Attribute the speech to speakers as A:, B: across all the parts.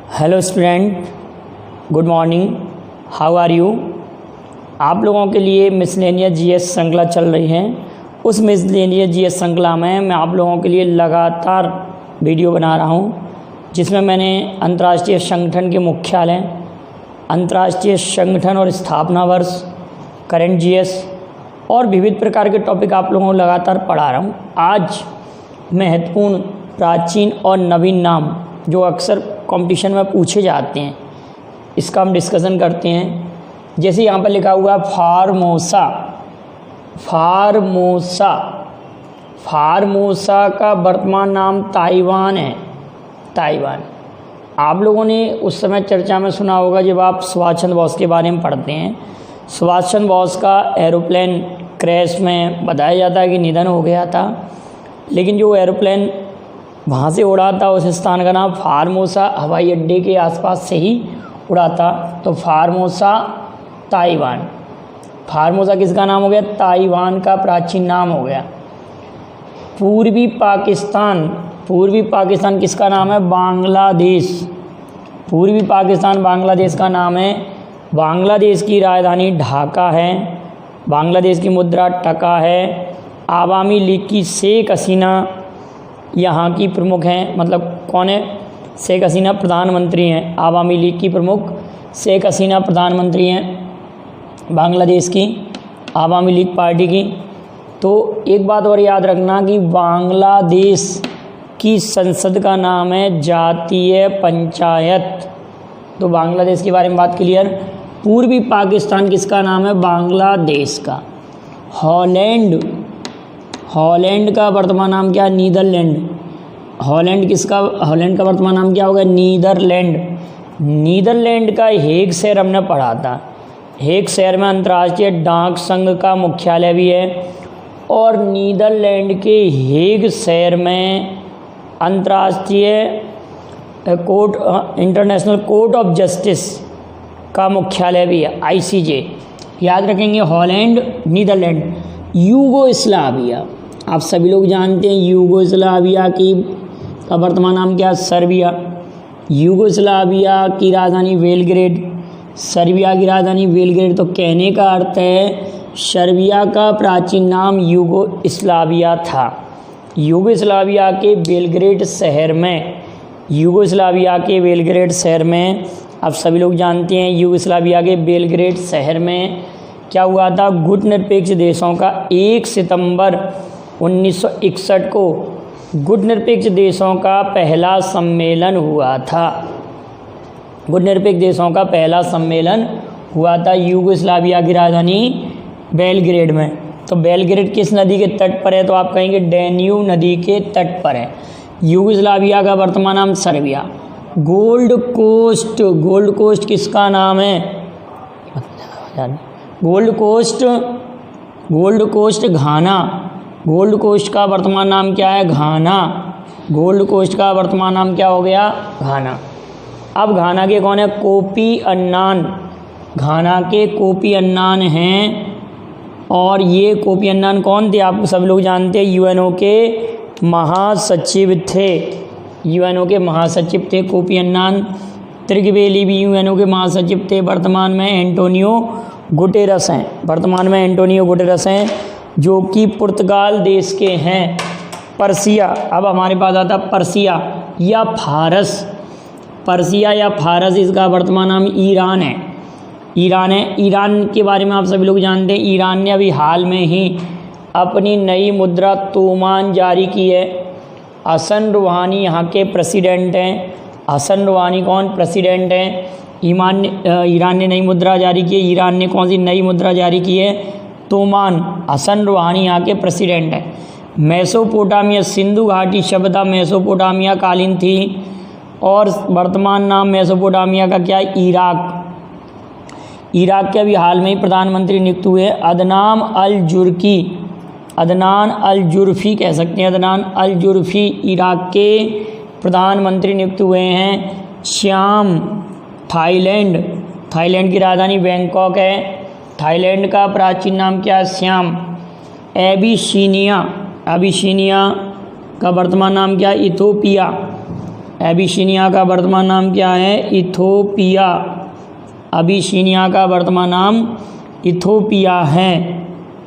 A: Hello student, good morning. How are you. आप लोगों के लिए मिसलेनियस जीएस श्रृंखला चल रही है। उस मिसलेनियस जीएस श्रृंखला में मैं आप लोगों के लिए लगातार वीडियो बना रहा हूं, जिसमें मैंने अंतर्राष्ट्रीय संगठन के मुख्यालय, अंतर्राष्ट्रीय संगठन और स्थापना वर्ष, करंट जीएस और विविध प्रकार के टॉपिक आप लोगों को लगातार पढ़ा रहा हूं। आज महत्वपूर्ण प्राचीन और नवीन नाम जो अक्सर कंपटीशन में पूछे जाते हैं, इसका हम डिस्कशन करते हैं। जैसे यहाँ पर लिखा हुआ फार्मोसा। फार्मोसा फार्मोसा का वर्तमान नाम ताइवान है। ताइवान। आप लोगों ने उस समय चर्चा में सुना होगा जब आप सुभाष चंद्र बोस के बारे में पढ़ते हैं। सुभाष चंद्र बोस का एरोप्लेन क्रैश में बताया जाता है कि निधन हो गया था, लेकिन जो एरोप्लेन वहाँ से उड़ा था उस स्थान का नाम फार्मोसा हवाई अड्डे के आसपास से ही उड़ा था। तो फार्मोसा ताइवान। फार्मोसा किसका नाम हो गया? ताइवान का प्राचीन नाम हो गया। पूर्वी पाकिस्तान। पूर्वी पाकिस्तान किसका नाम है? बांग्लादेश। पूर्वी पाकिस्तान बांग्लादेश का नाम है। बांग्लादेश की राजधानी ढाका है। बांग्लादेश की मुद्रा टका है। आवामी लीग की शेख हसीना यहाँ की प्रमुख हैं। मतलब कौन है? शेख हसीना प्रधानमंत्री हैं। आवामी लीग की प्रमुख शेख हसीना प्रधानमंत्री हैं बांग्लादेश की, आवामी लीग पार्टी की। तो एक बात और याद रखना कि बांग्लादेश की संसद का नाम है जातीय पंचायत। तो बांग्लादेश के बारे में बात क्लियर। पूर्वी पाकिस्तान किसका नाम है? बांग्लादेश का। हॉलैंड। हॉलैंड का वर्तमान नाम क्या है? नीदरलैंड। हॉलैंड का वर्तमान नाम क्या होगा? नीदरलैंड। नीदरलैंड का हेग शहर हमने पढ़ा था। हेग शहर में अंतर्राष्ट्रीय डाक संघ का मुख्यालय भी है, और नीदरलैंड के हेग शहर में अंतर्राष्ट्रीय इंटरनेशनल कोर्ट ऑफ जस्टिस का मुख्यालय भी है, ICJ। याद रखेंगे हॉलैंड, नीदरलैंड। यूगोस्लाविया, आप सभी लोग जानते हैं यूगोस्लाविया का वर्तमान नाम क्या? सर्बिया। यूगोस्लाविया की राजधानी बेलग्रेड। सर्बिया की राजधानी बेलग्रेड। तो कहने का अर्थ है सर्बिया का प्राचीन नाम यूगोस्लाविया था। यूगोस्लाविया के बेलग्रेड शहर में, यूगोस्लाविया के बेलग्रेड शहर में, आप सभी लोग जानते हैं यूगोस्लाविया के बेलग्रेड शहर में क्या हुआ था? गुटनिरपेक्ष देशों का 1 सितंबर 1961 को गुटनिरपेक्ष देशों का पहला सम्मेलन हुआ था। गुटनिरपेक्ष देशों का पहला सम्मेलन हुआ था यूगोस्लाविया की राजधानी बेलग्रेड में। तो बेलग्रेड किस नदी के तट पर है? तो आप कहेंगे डैन्यूब नदी के तट पर है। यूगोस्लाविया का वर्तमान नाम Serbia. Gold coast. Gold coast किसका नाम है? Gold coast Ghana. Gold coast का वर्तमान नाम क्या है? घाना। गोल्ड कोस्ट का वर्तमान नाम क्या हो गया? घाना। अब घाना के कौन है? Kofi Annan. घाना के कोफी अन्नान हैं, और ये कोफी अन्नान कौन थे? आप सब लोग जानते हैं UNO के महासचिव थे। UNO के महासचिव थे कोफी अन्नान। त्रिगवेली भी UNO के महासचिव थे। वर्तमान में एंटोनियो गुटेरस हैं। वर्तमान में एंटोनियो गुटेरस हैं, जो कि पुर्तगाल देश के हैं। पर्सिया। अब हमारे पास आता पर्सिया या फारस। पर्सिया या फारस, इसका वर्तमान नाम ईरान है। ईरान है। ईरान के बारे में आप सभी लोग जानते हैं ईरान ने अभी हाल में ही अपनी नई मुद्रा तोमान जारी की है। हसन रूहानी यहाँ के प्रेसिडेंट हैं। हसन रूहानी कौन? प्रेसिडेंट हैं। ईरान ने नई मुद्रा जारी की है। ईरान ने कौन सी नई मुद्रा जारी की है? तोमान। हसन रूहानी यहाँ के प्रेसिडेंट हैं। मेसोपोटामिया, सिंधु घाटी सभ्यता मेसोपोटामिया कालीन थी, और वर्तमान नाम मेसोपोटामिया का क्या है? इराक। इराक के अभी हाल में ही प्रधानमंत्री नियुक्त हुए अदनान अल जुर्की। अदनान अल जुर्फी कह सकते हैं। अदनान अल जुर्फी इराक के प्रधानमंत्री नियुक्त हुए हैं। श्याम। थाईलैंड। थाईलैंड की राजधानी बैंकॉक है। थाईलैंड का प्राचीन नाम क्या है? श्याम। एबिसिनिया। एबिसिनिया का वर्तमान नाम क्या है? इथोपिया। एबिसिनिया का वर्तमान नाम क्या है? इथोपिया। अबिसिनिया का वर्तमान नाम इथोपिया है,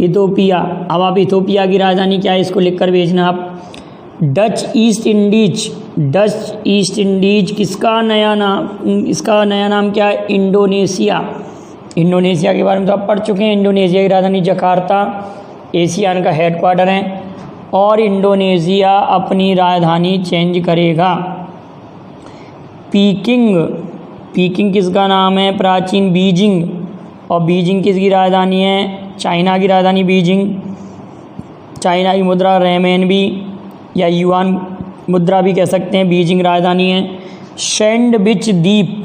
A: इथोपिया। अब आप इथोपिया की राजधानी क्या है इसको लिखकर भेजना आप। Dutch east Indies, Dutch east Indies किसका नया नाम, इसका नया नाम क्या है? इंडोनेशिया। इंडोनेशिया के बारे में तो आप पढ़ चुके हैं। इंडोनेशिया की राजधानी जकार्ता, एशियान का हेडक्वार्टर है और इंडोनेशिया अपनी राजधानी चेंज करेगा। पीकिंग, पीकिंग किसका नाम है? प्राचीन बीजिंग। और बीजिंग किसकी राजधानी है? चाइना की राजधानी बीजिंग। चाइना की मुद्रा रेमेनबी या युआन मुद्रा भी कह सकते हैं, बीजिंग राजधानी है। सैंडविच द्वीप,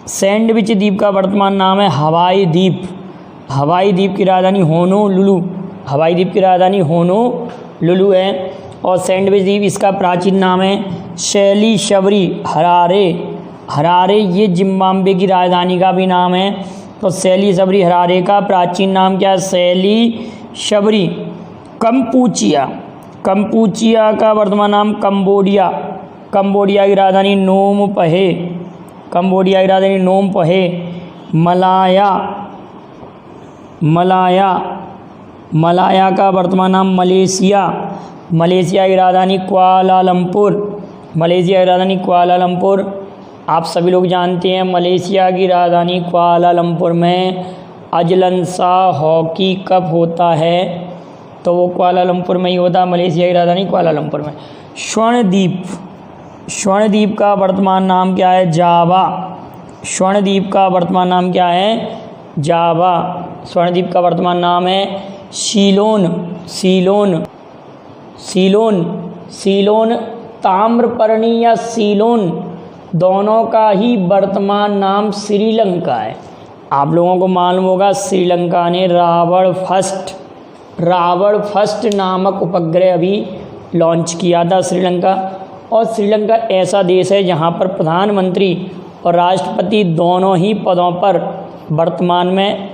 A: सैंडविच द्वीप का वर्तमान नाम है हवाई द्वीप। हवाई द्वीप की राजधानी होनोलुलु, हवाई द्वीप की राजधानी होनोलुलु है। और सैंडविच द्वीप इसका प्राचीन नाम है शैली शबरी हरारे। हरारे ये जिम्बाब्वे की राजधानी का भी नाम है। तो शैली शबरी हरारे का प्राचीन नाम क्या है? शैली शबरी। कंपूचिया, कंपूचिया का वर्तमान नाम कंबोडिया। कंबोडिया की राजधानी नोम पहे, कंबोडिया की राजधानी नोम पहे। मलाया, मलाया, मलाया का वर्तमान नाम मलेशिया। मलेशिया की राजधानी कुआलालंपुर, मलेशिया की राजधानी कुआलालंपुर। आप सभी लोग जानते हैं मलेशिया की राजधानी कुआलालंपुर में अजलन शाह हॉकी कप होता है, तो वो कुआलालंपुर में ही होता है, मलेशिया की राजधानी कुआलालंपुर में। स्वर्णद्वीप, स्वर्णद्वीप का वर्तमान नाम क्या है? जावा। स्वर्णद्वीप का वर्तमान नाम क्या है? जावा। स्वर्णद्वीप का वर्तमान नाम है Ceylon, Ceylon, Ceylon. Ceylon Tamraparni या सीलोन दोनों का ही वर्तमान नाम श्रीलंका है। आप लोगों को मालूम होगा श्रीलंका ने रावण फर्स्ट नामक उपग्रह अभी लॉन्च किया था श्रीलंका। और श्रीलंका ऐसा देश है जहां पर प्रधानमंत्री और राष्ट्रपति दोनों ही पदों पर वर्तमान में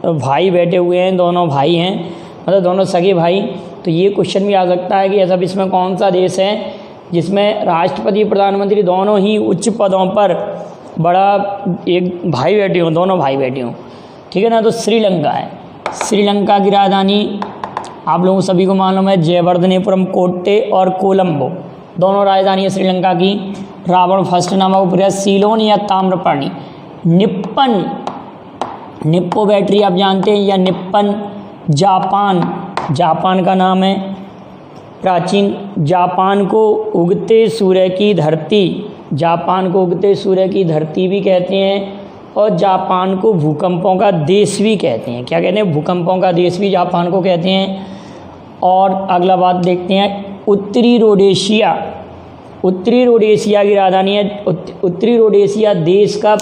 A: भाई बैठे हुए हैं, दोनों भाई हैं, मतलब दोनों सगे भाई। तो ये क्वेश्चन भी आ सकता है कि ऐसा विश्व में कौन सा देश है जिसमें राष्ट्रपति प्रधानमंत्री दोनों ही उच्च पदों पर बड़ा एक भाई बैठे हों, दोनों भाई बैठे हों, ठीक है ना। तो श्रीलंका है। श्रीलंका की राजधानी आप लोगों सभी को मालूम है जयवर्धनेपुरम कोट्टे और कोलंबो, दोनों राजधानी है श्रीलंका की। रावण फर्स्ट नामक उपग्रह सीलोन या ताम्रपर्णी। निप्पन, निप्पो बैटरी आप जानते हैं, या निप्पन जापान, जापान का नाम है। प्राचीन जापान को उगते सूर्य की धरती, जापान को उगते सूर्य की धरती भी कहते हैं और जापान को भूकंपों का देश भी कहते हैं। क्या कहते हैं? भूकंपों का देश भी जापान को कहते हैं। और अगला बात देखते हैं उत्तरी रोडेशिया। उत्तरी रोडेशिया की राजधानी है, उत्तरी रोडेशिया देश का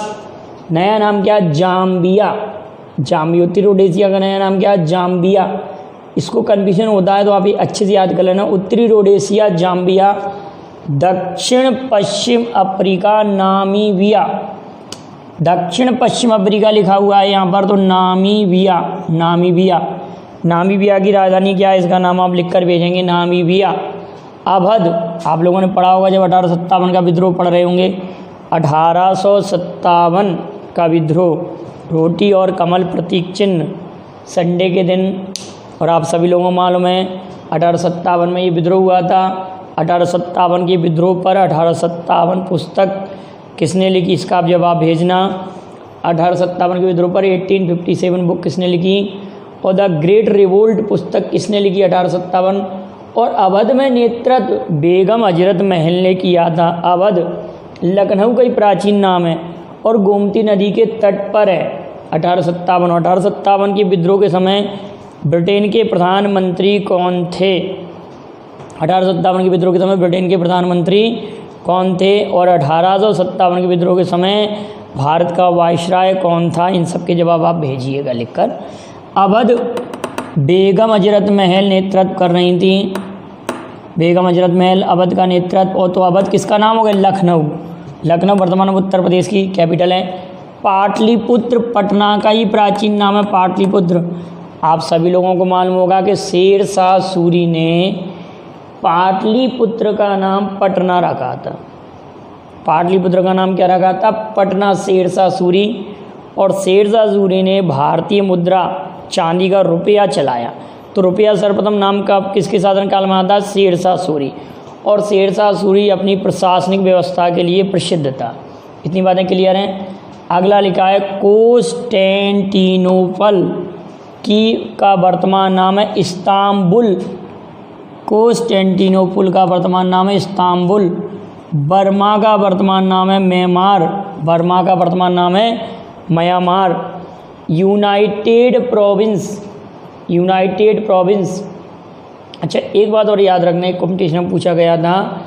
A: नया नाम क्या? जाम्बिया। जाम्बिया, उत्तरी रोडेशिया का नया नाम क्या? जाम्बिया। इसको कन्फ्यूजन होता है तो आप ये अच्छे से याद कर लेना। उत्तरी रोडेशिया जाम्बिया। दक्षिण पश्चिम अफ्रीका नामीबिया, दक्षिण पश्चिम अफ्रीका लिखा हुआ है यहाँ पर, तो नामीबिया, नामीबिया। नामीबिया की राजधानी क्या है? इसका नाम आप लिखकर भेजेंगे नामीबिया। अवध आप लोगों ने पढ़ा होगा जब 1857 का विद्रोह पढ़ रहे होंगे। 1857 का विद्रोह, रोटी और कमल प्रतीक चिन्ह, संडे के दिन। और आप सभी लोगों को मालूम है 1857 में ये विद्रोह हुआ था। 1857 के विद्रोह पर 1857 पुस्तक किसने लिखी? इसका आप जवाब भेजना। 1857 के विद्रोह पर 1857 बुक किसने लिखी? और द ग्रेट रिवोल्ट पुस्तक किसने लिखी? 1857। और अवध में नेतृत्व बेगम हजरत महल ने किया था। अवध लखनऊ का ही प्राचीन नाम है और गोमती नदी के तट पर है। 1857 के विद्रोह के समय ब्रिटेन के प्रधानमंत्री कौन थे? 1857 के विद्रोह के समय ब्रिटेन के प्रधानमंत्री कौन थे? और 1857 के विद्रोह के समय भारत का वायसराय कौन था? इन सब के जवाब आप भेजिएगा लिखकर। अवध बेगम हजरत महल नेतृत्व कर रही थी, बेगम हजरत महल अवध का नेतृत्व। और तो अवध किसका नाम हो गया? लखनऊ। लखनऊ वर्तमान में उत्तर प्रदेश की कैपिटल है। पाटलिपुत्र पटना का ही प्राचीन नाम है, पाटलिपुत्र। आप सभी लोगों को मालूम होगा कि शेर शाह सूरी ने पाटलिपुत्र का नाम पटना रखा था। पाटलिपुत्र का नाम क्या रखा था? पटना। शेरशाह सूरी, और शेरशाह सूरी ने भारतीय मुद्रा चांदी का रुपया चलाया। तो रुपया सर्वप्रथम नाम का किसके शासनकाल में आता? शेरशाह सूरी। और शेरशाह सूरी अपनी प्रशासनिक व्यवस्था के लिए प्रसिद्ध था। इतनी बातें क्लियर हैं। अगला लिखा है कोस्टेंटिनोपल का वर्तमान नाम है इस्तांबुल। कोस्टेंटिनोपल का वर्तमान नाम है इस्तांबुल। बर्मा का वर्तमान नाम है म्यांमार। बर्मा का वर्तमान नाम है म्यांमार। United province. अच्छा, एक बात और याद रखना, एक कॉम्पिटिशन में पूछा गया था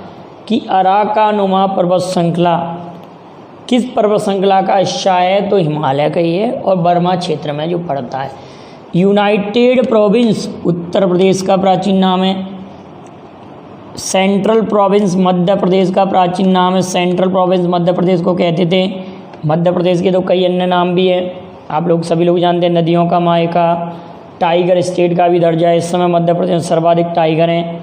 A: कि अराकानुमा पर्वत श्रृंखला किस पर्वत श्रृंखला का हिस्सा है? तो हिमालय का ही है और बर्मा क्षेत्र में जो पड़ता है। यूनाइटेड प्रोविंस उत्तर प्रदेश का प्राचीन नाम है। सेंट्रल प्रोविंस मध्य प्रदेश का प्राचीन नाम है। सेंट्रल प्रोविंस मध्य प्रदेश को कहते थे। मध्य प्रदेश के तो कई अन्य नाम भी हैं, आप लोग सभी लोग जानते हैं। नदियों का मायका, टाइगर स्टेट का भी दर्जा है। इस समय मध्य प्रदेश में सर्वाधिक टाइगर हैं।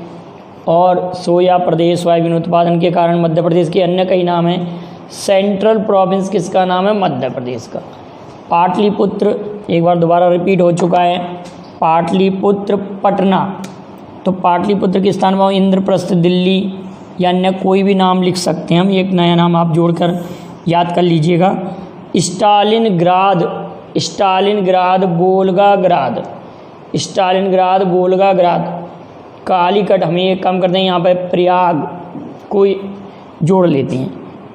A: और सोया प्रदेश सोयाबीन उत्पादन के कारण मध्य प्रदेश के अन्य कई नाम हैं। सेंट्रल प्रोविंस किसका नाम है? मध्य प्रदेश का। पाटलिपुत्र एक बार दोबारा रिपीट हो चुका है। पाटलिपुत्र पटना। तो पाटलिपुत्र के स्थान पर इंद्रप्रस्थ दिल्ली या अन्य कोई भी नाम लिख सकते हैं हम। एक नया नाम आप जोड़कर याद कर लीजिएगा। स्टालिनग्राद वोल्गाग्राद। कालीकट, हम ये काम करते हैं यहाँ पे प्रयाग कोई जोड़ लेते हैं।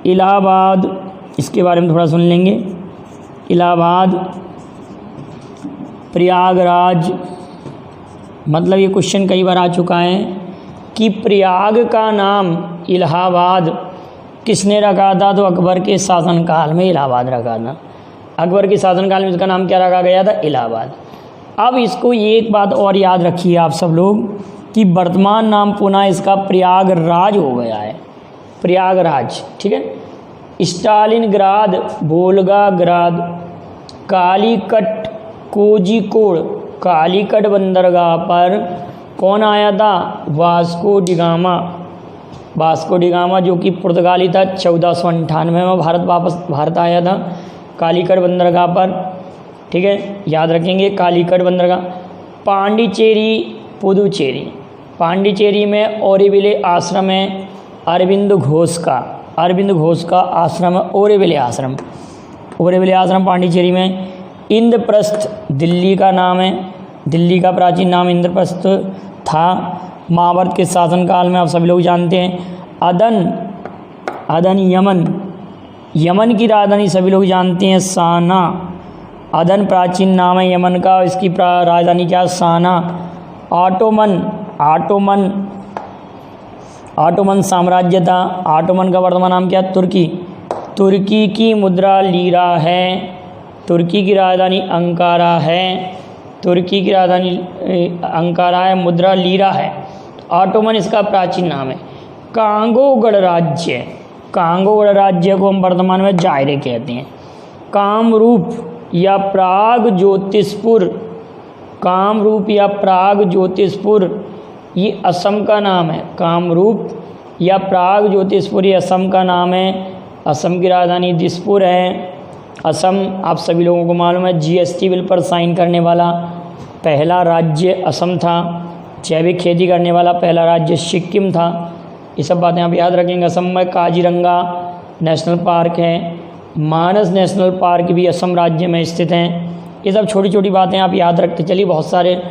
A: इलाहाबाद, इसके बारे में थोड़ा सुन लेंगे। इलाहाबाद, प्रयागराज, मतलब ये क्वेश्चन कई बार आ चुका है कि प्रयाग का नाम इलाहाबाद किसने रखा था? तो अकबर के शासनकाल में इलाहाबाद रखा था। अकबर के शासनकाल में इसका नाम क्या रखा गया था? इलाहाबाद। अब इसको एक बात और याद रखिए आप सब लोग कि वर्तमान नाम पुनः इसका प्रयागराज हो गया है। प्रयागराज, ठीक है। स्टालिनग्राद, वोल्गाग्राद, कालीकट, कोझिकोड। कालीकट बंदरगाह पर कौन आया था? वास्को डिगामा जो कि पुर्तगाली था। 1498 में भारत आया था कालीकट बंदरगाह पर, ठीक है, याद रखेंगे कालीकट बंदरगाह। पांडिचेरी में ओरेविले आश्रम है। अरविंद घोष का आश्रम है ओरेविले आश्रम पांडिचेरी में। इंद्रप्रस्थ दिल्ली का नाम है। दिल्ली का प्राचीन नाम इंद्रप्रस्थ था। महाभारत के शासनकाल में आप सभी लोग जानते हैं। अदन यमन की राजधानी सभी लोग जानते हैं साना। अदन प्राचीन नाम है यमन का, इसकी राजधानी क्या? साना। ऑटोमन साम्राज्य था। ऑटोमन का वर्तमान नाम क्या? तुर्की की मुद्रा लीरा है। तुर्की की राजधानी अंकारा है। मुद्रा लीरा है। ऑटोमन इसका प्राचीन नाम है। कांगो गणराज्य को हम वर्तमान में जायरे कहते हैं। कामरूप या प्राग ज्योतिषपुर ये असम का नाम है। कामरूप या प्राग ज्योतिषपुर ये असम का नाम है। असम की राजधानी दिसपुर है। असम आप सभी लोगों को मालूम है GST बिल पर साइन करने वाला पहला राज्य असम था। जैविक खेती करने वाला पहला राज्य सिक्किम था। ये सब बातें आप याद रखेंगे। असम में काजीरंगा नेशनल पार्क है। मानस नेशनल पार्क भी असम राज्य में स्थित हैं। ये सब छोटी छोटी बातें आप याद रखते चलिए, बहुत सारे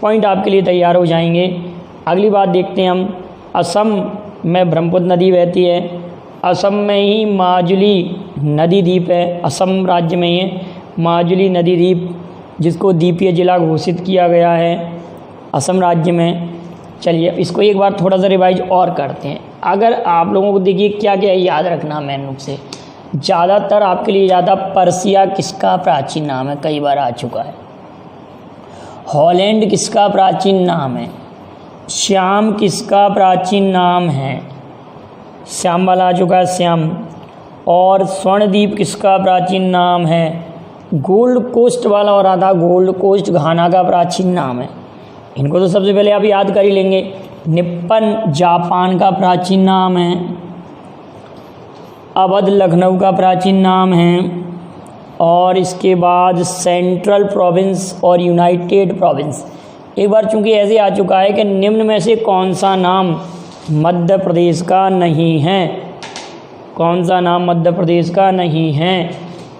A: पॉइंट आपके लिए तैयार हो जाएंगे। अगली बात देखते हैं हम। असम में ब्रह्मपुत्र नदी बहती है। असम में ही माजुली नदी द्वीप है। असम राज्य में ही है माजुली नदी द्वीप, जिसको द्वीपीय जिला घोषित किया गया है असम राज्य में। चलिए इसको एक बार थोड़ा सा रिवाइज और करते हैं। अगर आप लोगों को देखिए क्या क्या याद रखना मेन रूप से, ज़्यादातर आपके लिए ज़्यादा पर्सिया किसका प्राचीन नाम है, कई बार आ चुका है। हॉलैंड किसका प्राचीन नाम है। श्याम किसका प्राचीन नाम है, श्याम वाला आ चुका है श्याम। और स्वर्णद्वीप किसका प्राचीन नाम है। गोल्ड कोस्ट वाला और आधा गोल्ड कोस्ट घाना का प्राचीन नाम है। इनको तो सबसे पहले आप याद कर ही लेंगे। निप्पन जापान का प्राचीन नाम है। अवध लखनऊ का प्राचीन नाम है। और इसके बाद सेंट्रल प्रोविंस और यूनाइटेड प्रोविंस। एक बार चूंकि ऐसे आ चुका है कि निम्न में से कौन सा नाम मध्य प्रदेश का नहीं है, कौन सा नाम मध्य प्रदेश का नहीं है,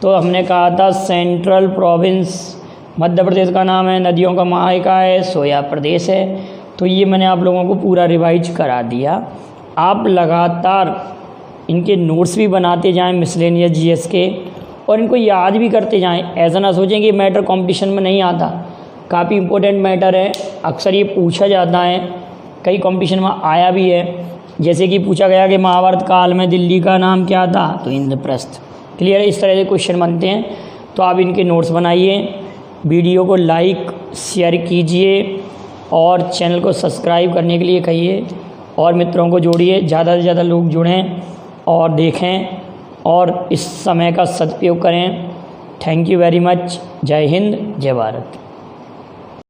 A: तो हमने कहा था सेंट्रल प्रोविंस मध्य प्रदेश का नाम है, नदियों का मायका है, सोया प्रदेश है। तो ये मैंने आप लोगों को पूरा रिवाइज करा दिया। आप लगातार इनके नोट्स भी बनाते जाएं मिसलेनियस जीएस के, और इनको याद भी करते जाएं। ऐसा ना सोचें कि मैटर कंपटीशन में नहीं आता, काफ़ी इम्पोर्टेंट मैटर है, अक्सर ये पूछा जाता है, कई कंपटीशन में आया भी है। जैसे कि पूछा गया कि महाभारत काल में दिल्ली का नाम क्या था, तो इंद्रप्रस्थ। क्लियर है, इस तरह से क्वेश्चन बनते हैं। तो आप इनके नोट्स बनाइए, वीडियो को लाइक शेयर कीजिए और चैनल को सब्सक्राइब करने के लिए कहिए, और मित्रों को जोड़िए, ज़्यादा से ज़्यादा लोग जुड़ें और देखें और इस समय का सदुपयोग करें। Thank you very much. जय हिंद, जय भारत।